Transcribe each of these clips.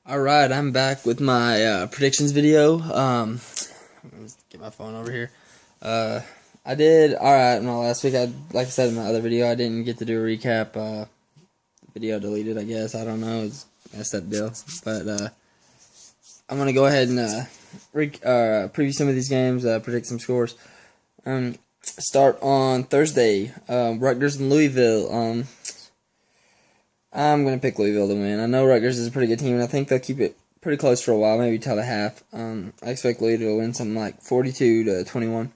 Alright, I'm back with my predictions video. Let's get my phone over here. I did alright last week. Like I said in my other video, I didn't get to do a recap. Video deleted, I guess. I don't know. It's messed up deal. But I'm gonna go ahead and preview some of these games, predict some scores. Start on Thursday. Rutgers and Louisville. I'm going to pick Louisville to win. I know Rutgers is a pretty good team, and I think they'll keep it pretty close for a while, maybe till the half. I expect Louisville to win something like 42-21.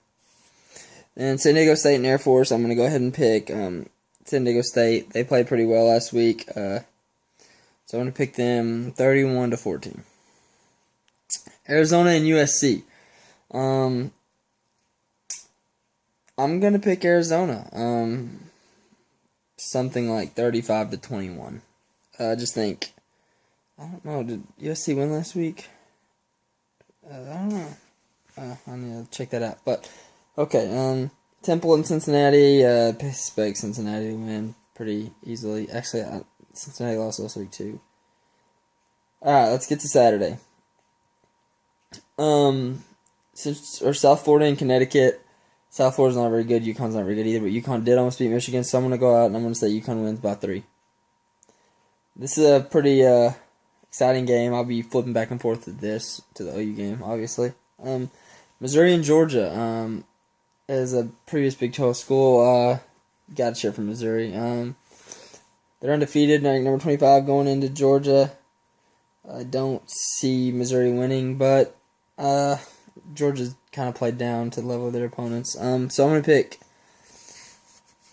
And San Diego State and Air Force, I'm going to go ahead and pick San Diego State. They played pretty well last week, so I'm going to pick them 31-14. Arizona and USC. I'm going to pick Arizona. Something like 35-21. I just think, I don't know, did USC win last week? I don't know. I need to check that out. But, okay, Temple and Cincinnati, I expect Cincinnati to win pretty easily. Actually, Cincinnati lost last week too. Alright, let's get to Saturday. South Florida and Connecticut. South Florida's not very good. UConn's not very good either, but UConn did almost beat Michigan, so I'm going to go out and I'm going to say UConn wins by 3. This is a pretty exciting game. I'll be flipping back and forth to the OU game, obviously. Missouri and Georgia. As a previous Big 12 school, got to cheer for Missouri. They're undefeated, number 25 going into Georgia. I don't see Missouri winning, but Georgia's kind of played down to the level of their opponents. So I'm going to pick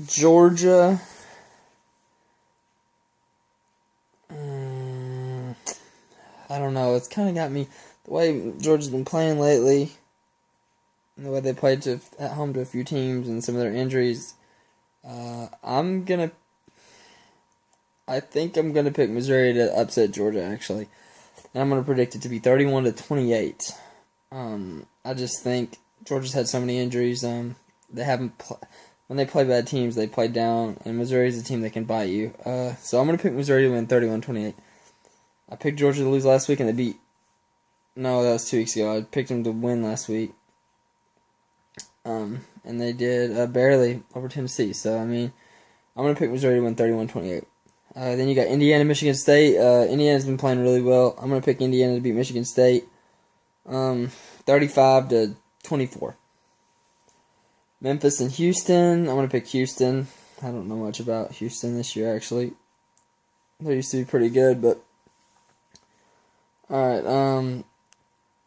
Georgia. I don't know. It's kind of got me, the way Georgia's been playing lately, and the way they played at home to a few teams and some of their injuries. I think I'm going to pick Missouri to upset Georgia, actually. And I'm going to predict it to be 31-28. I just think Georgia's had so many injuries. They haven't when they play bad teams, they play down, and Missouri's a team that can bite you. So I'm gonna pick Missouri to win 31-28. I picked Georgia to lose last week, and they beat. No, that was 2 weeks ago. I picked them to win last week, and they did barely over Tennessee. So I mean, I'm gonna pick Missouri to win 31-28. Then you got Indiana, Michigan State. Indiana's been playing really well. I'm gonna pick Indiana to beat Michigan State. 35-24. Memphis and Houston. I'm going to pick Houston. I don't know much about Houston this year, actually. They used to be pretty good, but... Alright,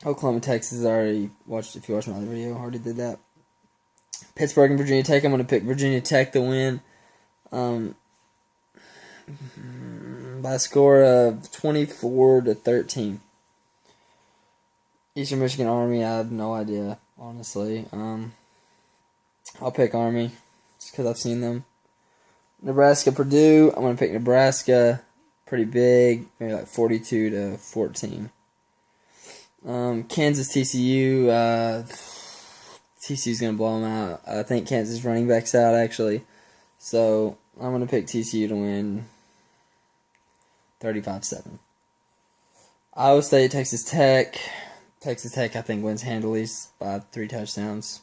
Oklahoma, Texas. I already watched, if you watched my other video, I already did that. Pittsburgh and Virginia Tech. I'm going to pick Virginia Tech to win. By a score of 24-13. Eastern Michigan Army, I have no idea, honestly. I'll pick Army, just because I've seen them. Nebraska, Purdue, I'm going to pick Nebraska, pretty big, maybe like 42-14. Kansas, TCU, TCU's going to blow them out. I think Kansas running back's out, actually. So, I'm going to pick TCU to win 35-7. Iowa State, Texas Tech. Texas Tech, I think, wins handily by 3 touchdowns.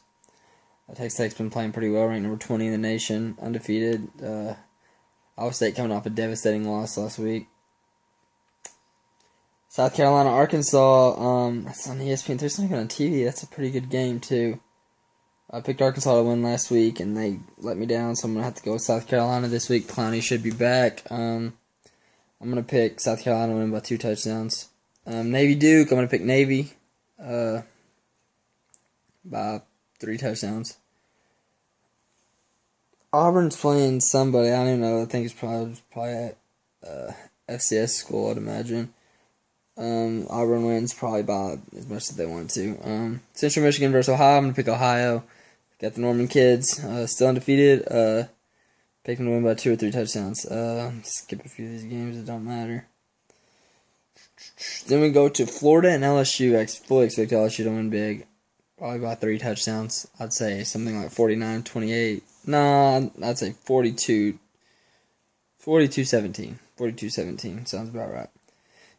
Texas Tech's been playing pretty well, ranked number 20 in the nation, undefeated. Iowa State coming off a devastating loss last week. South Carolina, Arkansas, that's on ESPN. It's not even on TV. That's a pretty good game, too. I picked Arkansas to win last week, and they let me down, so I'm going to have to go with South Carolina this week. Clowney should be back. I'm going to pick South Carolina to win by 2 touchdowns. Navy, Duke, I'm going to pick Navy. By 3 touchdowns. Auburn's playing somebody, I don't even know, I think it's probably at FCS school, I'd imagine. Auburn wins probably by as much as they want to. Central Michigan versus Ohio, I'm going to pick Ohio. Got the Norman kids, still undefeated, pick them to win by 2 or 3 touchdowns. Skip a few of these games, it don't matter. Then we go to Florida and LSU. I fully expect LSU to win big. Probably by 3 touchdowns. I'd say something like 49-28. No, I'd say 42-17. 42-17 sounds about right.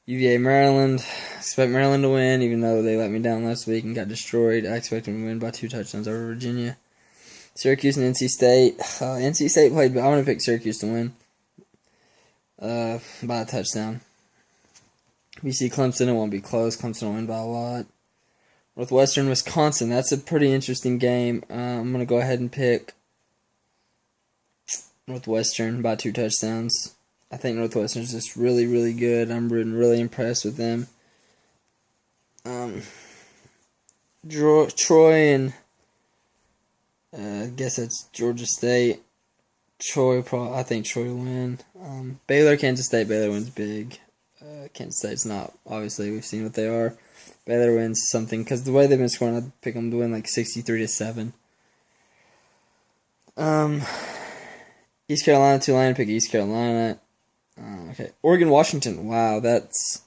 UVA, Maryland. I expect Maryland to win, even though they let me down last week and got destroyed. I expect them to win by 2 touchdowns over Virginia. Syracuse and NC State. NC State played, but I'm going to pick Syracuse to win by a touchdown. BC, Clemson, it won't be close. Clemson will win by a lot. Northwestern, Wisconsin. That's a pretty interesting game. I'm going to go ahead and pick Northwestern by 2 touchdowns. I think Northwestern's just really, really good. I'm really impressed with them. Troy and I guess that's Georgia State. I think Troy will win. Baylor, Kansas State. Baylor wins big. Kansas State's not. Obviously, we've seen what they are. Baylor wins something because the way they've been scoring, I'd pick them to win like 63-7. East Carolina, Tulane. Pick East Carolina. Okay, Oregon, Washington. Wow, that's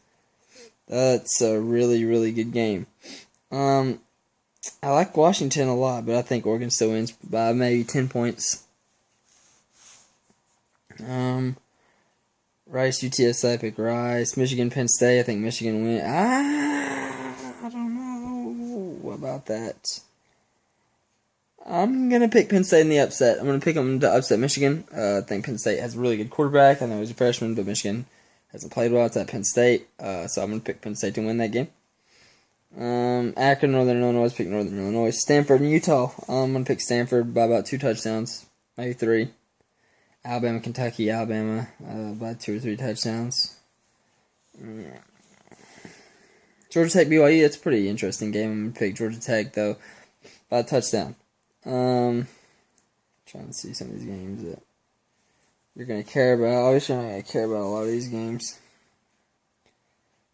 a really, really good game. I like Washington a lot, but I think Oregon still wins by maybe 10 points. Rice, UTSA, pick Rice. Michigan, Penn State, I think Michigan win. I don't know. What about that? I'm going to pick Penn State in the upset. I'm going to pick them to upset Michigan. I think Penn State has a really good quarterback. I know he's a freshman, but Michigan hasn't played well. It's at Penn State. So I'm going to pick Penn State to win that game. Akron, Northern Illinois, pick Northern Illinois. Stanford and Utah. I'm going to pick Stanford by about 2 touchdowns, maybe 3. Alabama, Kentucky, Alabama by 2 or 3 touchdowns. Georgia Tech, BYU, that's a pretty interesting game. I'm going to pick Georgia Tech, though, by a touchdown. Trying to see some of these games that you're going to care about. Obviously, you're not going to care about a lot of these games.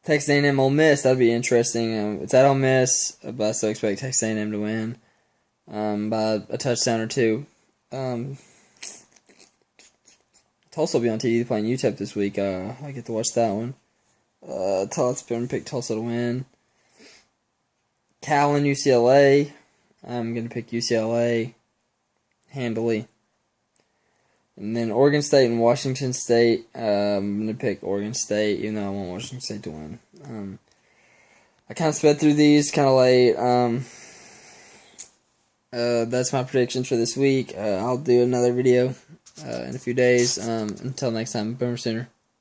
Texas A&M, Ole Miss, that'd be interesting. It's at Ole Miss, but I still expect Texas A&M to win by a touchdown or 2. Tulsa will be on TV playing UTEP this week. I get to watch that one. Let's pick Tulsa to win. Cal and UCLA. I'm going to pick UCLA handily. And then Oregon State and Washington State. I'm going to pick Oregon State, even though I want Washington State to win. I kind of sped through these kind of late. That's my predictions for this week. I'll do another video in a few days. Until next time, Boomer Sooner.